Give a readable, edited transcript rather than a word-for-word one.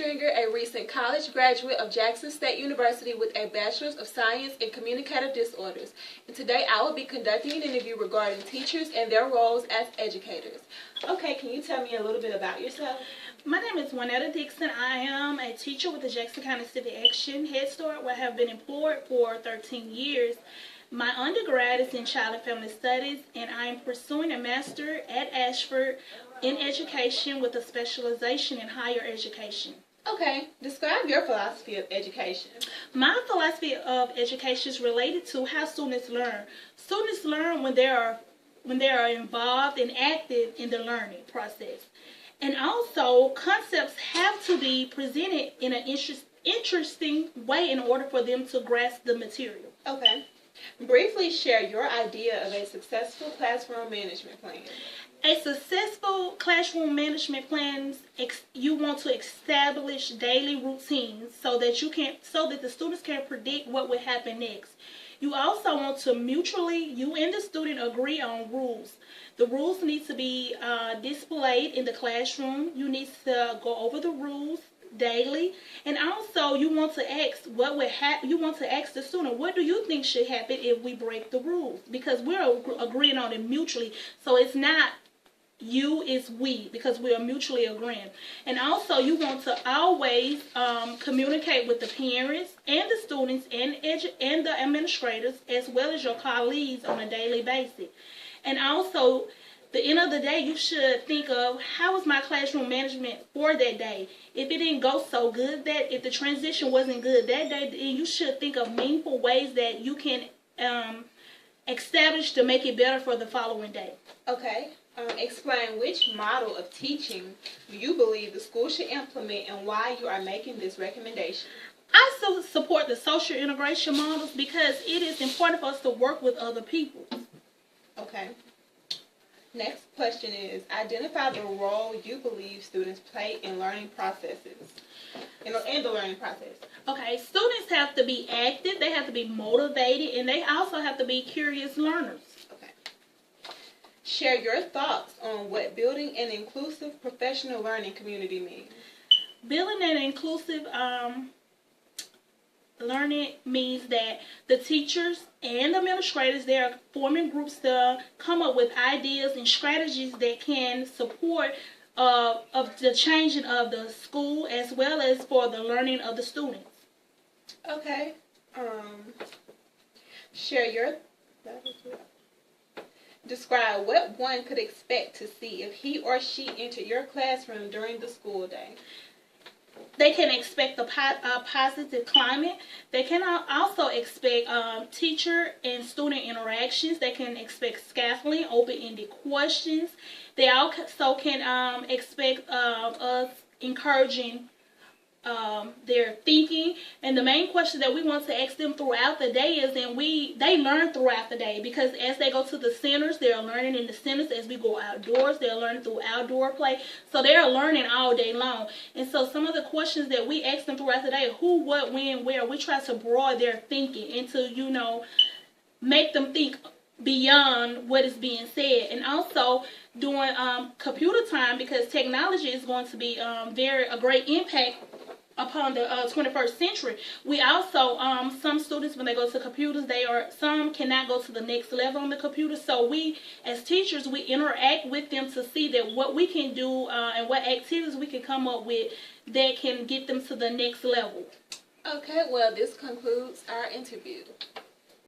Stringer, a recent college graduate of Jackson State University with a Bachelor's of Science in Communicative Disorders. And today I will be conducting an interview regarding teachers and their roles as educators. Okay, can you tell me a little bit about yourself? My name is Juanetta Dixon. I am a teacher with the Jackson County Civic Action Head Start, where I have been employed for 13 years. My undergrad is in Child and Family Studies, and I am pursuing a master at Ashford in education with a specialization in higher education. Okay, describe your philosophy of education. My philosophy of education is related to how students learn. Students learn when they are involved and active in the learning process. And also, concepts have to be presented in an interesting way in order for them to grasp the material. Okay. Briefly share your idea of a successful classroom management plan. A successful classroom management plan, you want to establish daily routines so that the students can predict what will happen next. You also want to you and the student agree on rules. The rules need to be displayed in the classroom. You need to go over the rules daily, and also you want to ask you want to ask the student, what do you think should happen if we break the rules? Because we're agreeing on it mutually, so it's not you, it's we, because we are mutually agreeing. And also you want to always communicate with the parents and the students and the administrators as well as your colleagues on a daily basis. And also, the end of the day, you should think of, how was my classroom management for that day? If it didn't go so good, if the transition wasn't good that day, then you should think of meaningful ways that you can establish to make it better for the following day. Okay. Explain which model of teaching do you believe the school should implement and why you are making this recommendation. I still support the social integration models because it is important for us to work with other people. Okay. Next question is, identify the role you believe students play in learning processes, in the learning process. Okay, students have to be active, they have to be motivated, and they also have to be curious learners. Okay. Share your thoughts on what building an inclusive professional learning community means. Building an inclusive learning means that the teachers and administrators, they are forming groups to come up with ideas and strategies that can support of the changing of the school as well as for the learning of the students. Okay. Describe what one could expect to see if he or she entered your classroom during the school day. They can expect a positive climate. They can also expect teacher and student interactions. They can expect scaffolding, open-ended questions. They also can expect us encouraging their thinking. And the main question that we want to ask them throughout the day is, they learn throughout the day, because as they go to the centers, they're learning in the centers. As we go outdoors, they're learning through outdoor play. So they're learning all day long. And so some of the questions that we ask them throughout the day, who, what, when, where, we try to broaden their thinking and to, make them think beyond what is being said. And also during computer time, because technology is going to be a great impact upon the 21st century. We also, some students, when they go to computers, some cannot go to the next level on the computer. So we, as teachers, we interact with them to see that what we can do and what activities we can come up with that can get them to the next level. Okay, well, this concludes our interview.